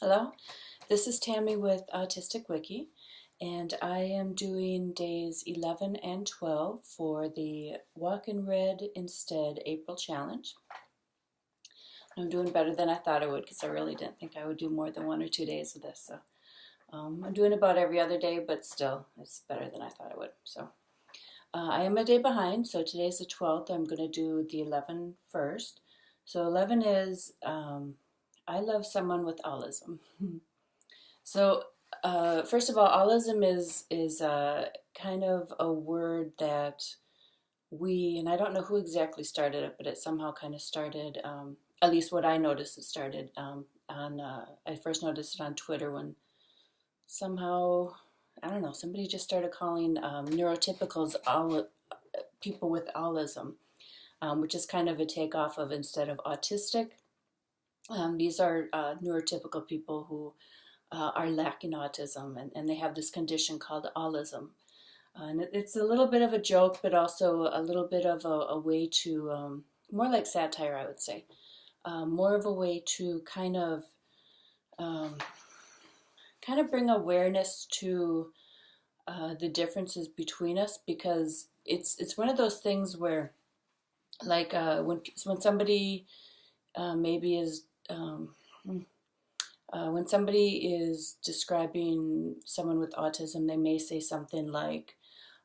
Hello, this is Tammy with Autistic Wiki, and I am doing days 11 and 12 for the Walk in Red Instead April challenge. I'm doing better than I thought I would because I really didn't think I would do more than 1 or 2 days of this. So I'm doing about every other day, but still, it's better than I thought I would. So I am a day behind, so today's the 12th. I'm going to do the 11 first. So 11 is I love someone with Allism. So, first of all, Allism is kind of a word that and I don't know who exactly started it, but it somehow kind of started. At least what I noticed, it started on. I first noticed it on Twitter when somehow I don't know, somebody just started calling neurotypicals people with Allism, which is kind of a takeoff of instead of autistic. These are neurotypical people who are lacking autism, and they have this condition called Allism. And it's a little bit of a joke, but also a little bit of a way to, more like satire, I would say, more of a way to um, kind of bring awareness to the differences between us, because it's one of those things where, like when somebody maybe is when somebody is describing someone with autism, they may say something like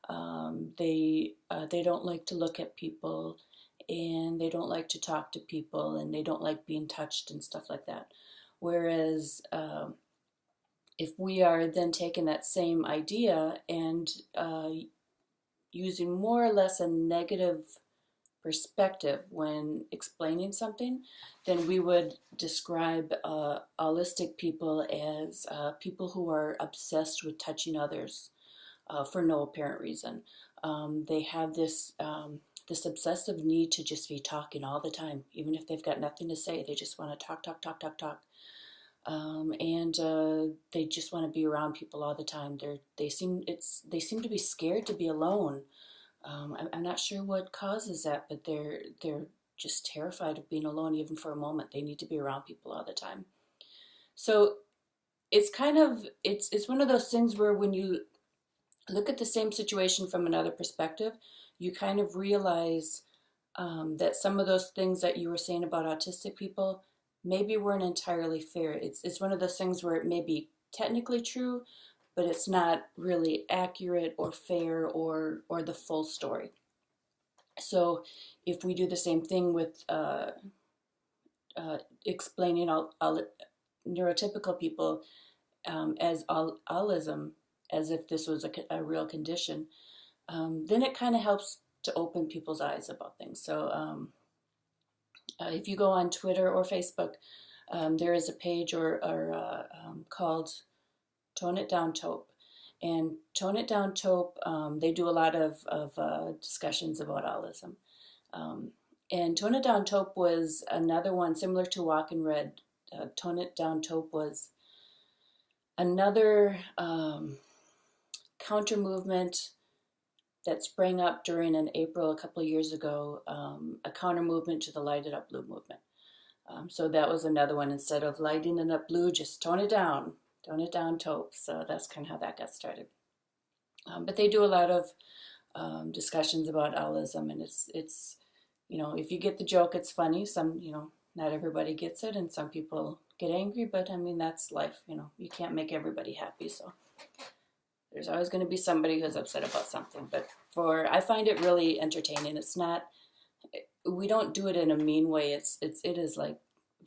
they don't like to look at people, and they don't like to talk to people, and they don't like being touched and stuff like that. Whereas if we are then taking that same idea and using more or less a negative perspective when explaining something, then we would describe allistic people as people who are obsessed with touching others for no apparent reason. They have this obsessive need to just be talking all the time, even if they've got nothing to say. They just want to talk, talk, talk, talk, talk, and they just want to be around people all the time. They seem to be scared to be alone. I'm not sure what causes that, but they're just terrified of being alone even for a moment. They need to be around people all the time. So it's kind of it's one of those things where when you look at the same situation from another perspective, you kind of realize that some of those things that you were saying about autistic people maybe weren't entirely fair. It's one of those things where it may be technically true, but it's not really accurate or fair or the full story. So if we do the same thing with explaining all neurotypical people as allism, as if this was a real condition, then it kind of helps to open people's eyes about things. So if you go on Twitter or Facebook, there is a page called Tone It Down Taupe. And Tone It Down Taupe, they do a lot of discussions about Allism. And Tone It Down Taupe was another one similar to Walk in Red. Tone It Down Taupe was another counter movement that sprang up during an April a couple of years ago, a counter movement to the Light It Up Blue movement. So that was another one. Instead of lighting it up blue, just tone it down taupe. So that's kind of how that got started. But they do a lot of discussions about Allism, and it's if you get the joke, it's funny. Some not everybody gets it, and some people get angry. But I mean, that's life. You can't make everybody happy. So there's always going to be somebody who's upset about something. But I find it really entertaining. It's not. We don't do it in a mean way. It is like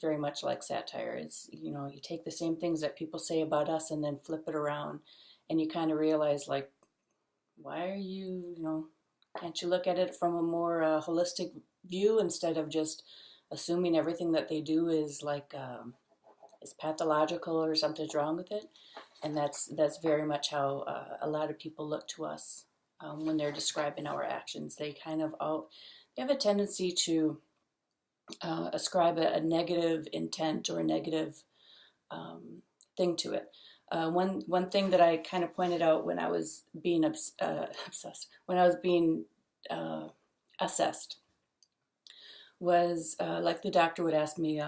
very much like satire. It's you take the same things that people say about us and then flip it around, and you kind of realize, like, why are can't you look at it from a more holistic view instead of just assuming everything that they do is like is pathological or something's wrong with it. And that's very much how a lot of people look to us when they're describing our actions. They they have a tendency to ascribe a negative intent or a negative thing to it. One thing that I kind of pointed out when I was being obsessed, when I was being assessed, was like the doctor would ask me,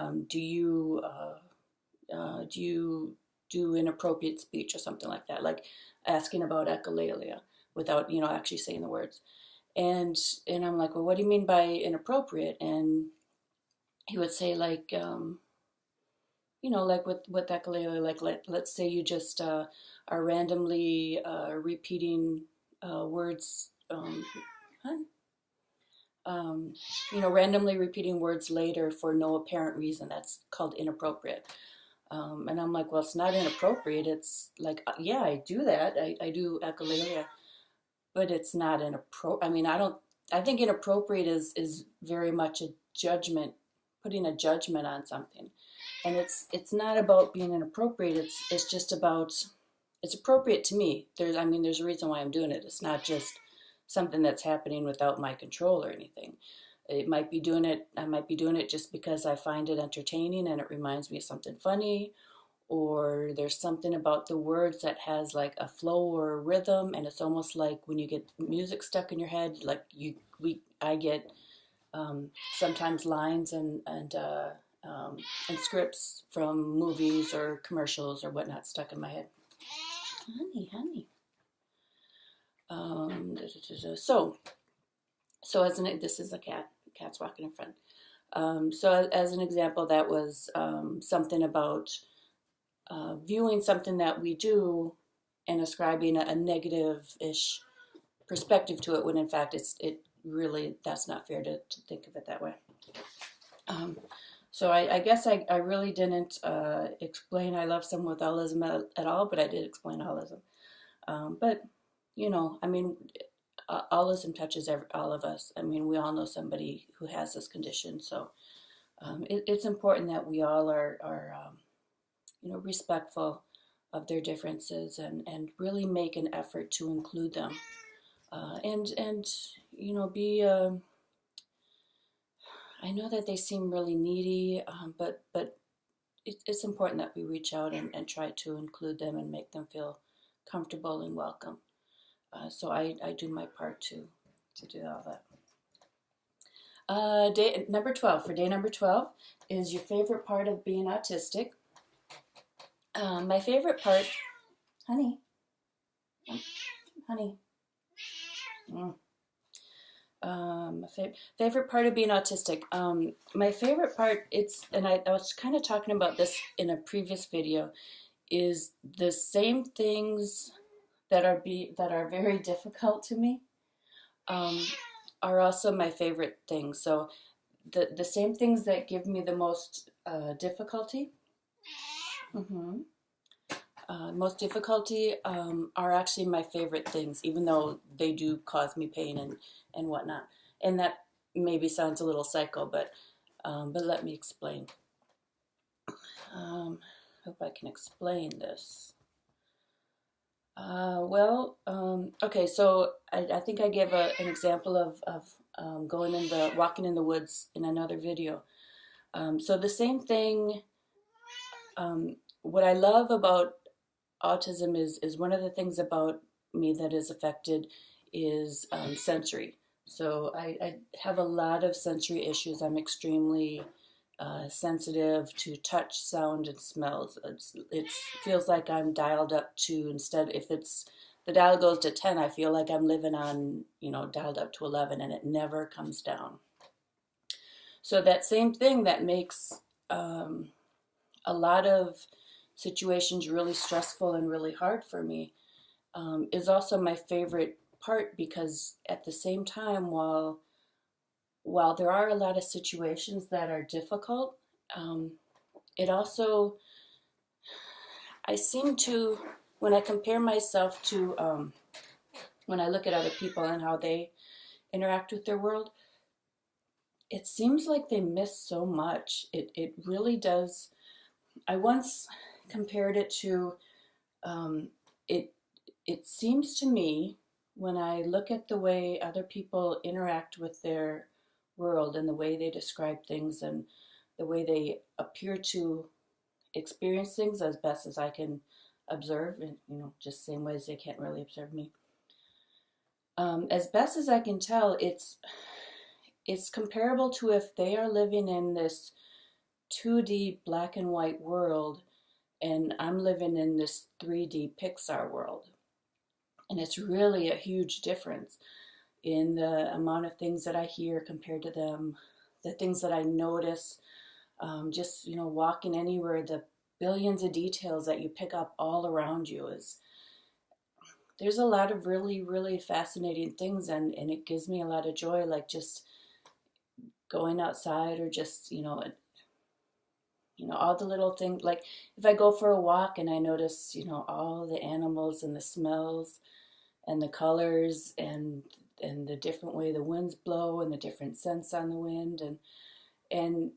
do you do inappropriate speech or something like that, like asking about echolalia without, actually saying the words. And I'm like, well, what do you mean by inappropriate? And he would say, like, like with echolalia, like let's say you just are randomly repeating words, randomly repeating words later for no apparent reason. That's called inappropriate. And I'm like, well, it's not inappropriate. It's like, yeah, I do that. I do echolalia, but it's not inappropriate. I mean, I think inappropriate is very much a judgment, putting a judgment on something. And it's not about being inappropriate. It's just about, it's appropriate to me. There's a reason why I'm doing it. It's not just something that's happening without my control or anything. I might be doing it just because I find it entertaining and it reminds me of something funny, or there's something about the words that has like a flow or a rhythm, and it's almost like when you get music stuck in your head, like I get sometimes lines and scripts from movies or commercials or whatnot stuck in my head. Honey. So this is a cat. The cat's walking in front. So as an example, that was something about viewing something that we do and ascribing a negative-ish perspective to it, when in fact that's not fair to think of it that way. So I guess I really didn't explain I love someone with autism at all, but I did explain autism. But, autism touches all of us. I mean, we all know somebody who has this condition. So it's important that we all are respectful of their differences and really make an effort to include them. Be... I know that they seem really needy, but it's important that we reach out and try to include them and make them feel comfortable and welcome. So I do my part to do all that. Day number 12, for day number 12, is your favorite part of being autistic. My favorite part, honey. My favorite part of being autistic. My favorite part, I was kind of talking about this in a previous video, is the same things that are very difficult to me are also my favorite things. So the same things that give me the most difficulty, are actually my favorite things, even though they do cause me pain and whatnot. And that maybe sounds a little psycho, but let me explain. Hope I can explain this. Okay, so I think I gave an example of walking in the woods in another video. So the same thing, what I love about autism is one of the things about me that is affected is sensory. So I have a lot of sensory issues. I'm extremely sensitive to touch, sound, and smells. It feels like I'm dialed up to, instead, if the dial goes to 10, I feel like I'm living on, dialed up to 11, and it never comes down. So that same thing that makes a lot of situations really stressful and really hard for me is also my favorite part, because at the same time, while there are a lot of situations that are difficult, it also, I seem to, when I compare myself to, when I look at other people and how they interact with their world, it seems like they miss so much. It really does. I once compared it to, it seems to me, when I look at the way other people interact with their world and the way they describe things and the way they appear to experience things, as best as I can observe, and just same ways they can't really observe me. As best as I can tell, it's comparable to if they are living in this 2D black and white world, And I'm living in this 3D Pixar world. And it's really a huge difference in the amount of things that I hear compared to them, the things that I notice, just, walking anywhere, the billions of details that you pick up all around you is, there's a lot of really, really fascinating things, and it gives me a lot of joy, like just going outside, or just, all the little things, like if I go for a walk and I notice, all the animals and the smells and the colors, and the different way the winds blow and the different scents on the wind, and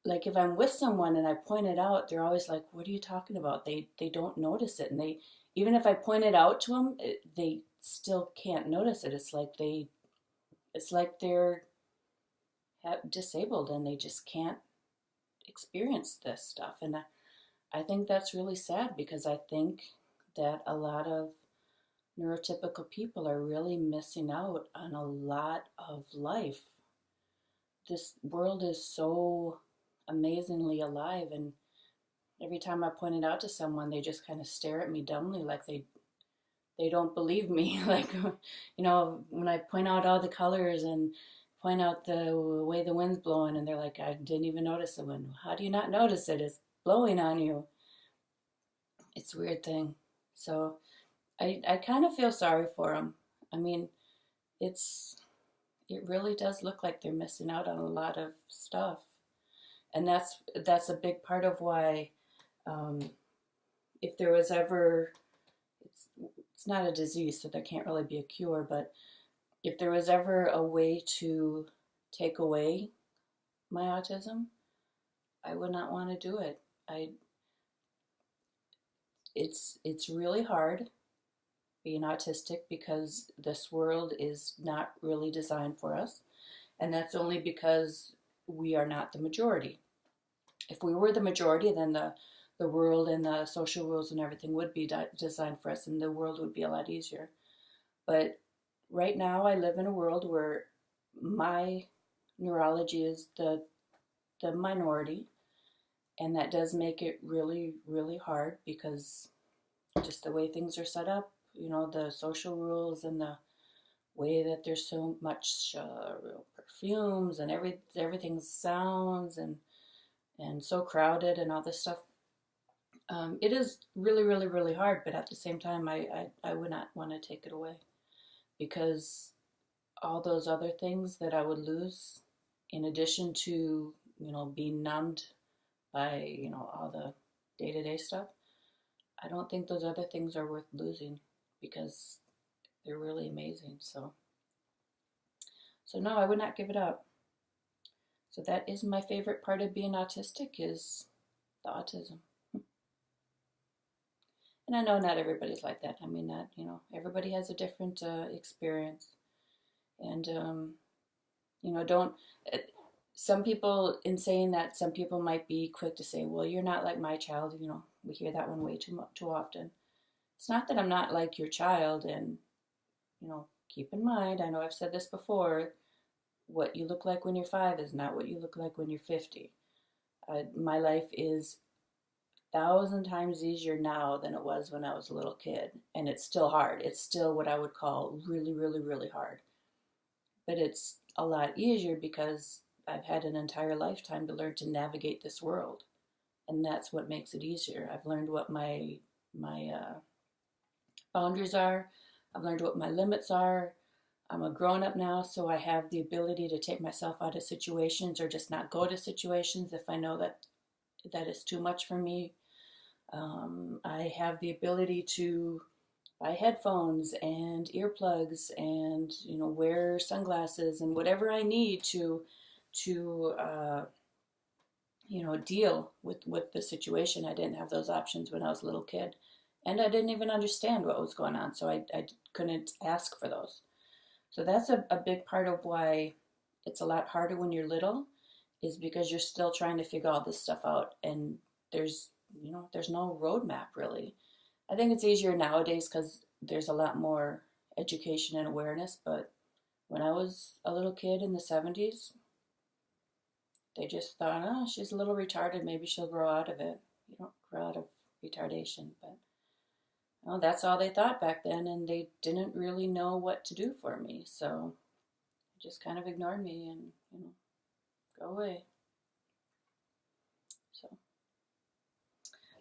like if I'm with someone and I point it out, they're always like, "What are you talking about?" They don't notice it, and they, even if I point it out to them, they still can't notice it. It's like they're disabled and they just can't experience this stuff, and I think that's really sad, because I think that a lot of neurotypical people are really missing out on a lot of life. This world is so amazingly alive, and every time I point it out to someone, they just kind of stare at me dumbly, like they don't believe me. Like, when I point out all the colors and point out the way the wind's blowing, and they're like, "I didn't even notice the wind." How do you not notice it? It's blowing on you. It's a weird thing. So I kind of feel sorry for them. I mean, it really does look like they're missing out on a lot of stuff, and that's a big part of why, um, if there was ever, it's not a disease, so there can't really be a cure, but if there was ever a way to take away my autism, I would not want to do it. I it's really hard being autistic, because this world is not really designed for us, and that's only because we are not the majority. If we were the majority, then the world and the social rules and everything would be designed for us, and the world would be a lot easier. But right now, I live in a world where my neurology is the minority, and that does make it really, really hard, because just the way things are set up, the social rules, and the way that there's so much perfumes, and everything sounds, and so crowded and all this stuff. It is really, really, really hard, but at the same time, I would not want to take it away, because all those other things that I would lose, in addition to, being numbed by, all the day-to-day stuff, I don't think those other things are worth losing, because they're really amazing. So no, I would not give it up. So that is my favorite part of being autistic, is the autism. And I know not everybody's like that. I mean, that, everybody has a different experience. And, don't, some people, in saying that, some people might be quick to say, "Well, you're not like my child." We hear that one way too often. It's not that I'm not like your child, and, keep in mind, I know I've said this before, what you look like when you're 5 is not what you look like when you're 50. My life is 1,000 times easier now than it was when I was a little kid, and it's still hard. It's still what I would call really, really, really hard. But it's a lot easier because I've had an entire lifetime to learn to navigate this world, and that's what makes it easier. I've learned what my boundaries are. I've learned what my limits are. I'm a grown-up now, so I have the ability to take myself out of situations, or just not go to situations if I know that is too much for me. I have the ability to buy headphones and earplugs, and wear sunglasses and whatever I need to deal with the situation. I didn't have those options when I was a little kid, and I didn't even understand what was going on, so I couldn't ask for those. So that's a big part of why it's a lot harder when you're little, is because you're still trying to figure all this stuff out, and there's no roadmap really. I think it's easier nowadays because there's a lot more education and awareness, but when I was a little kid in the 70s, they just thought, "Oh, she's a little retarded, maybe she'll grow out of it." You don't grow out of retardation. But well, that's all they thought back then, and they didn't really know what to do for me. So they just kind of ignored me and, go away. So,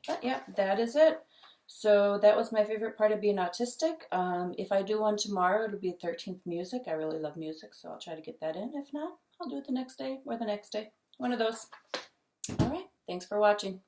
but yeah, that is it. So that was my favorite part of being autistic. If I do one tomorrow, it'll be 13th music. I really love music, so I'll try to get that in. If not, I'll do it the next day or the next day. One of those. All right. Thanks for watching.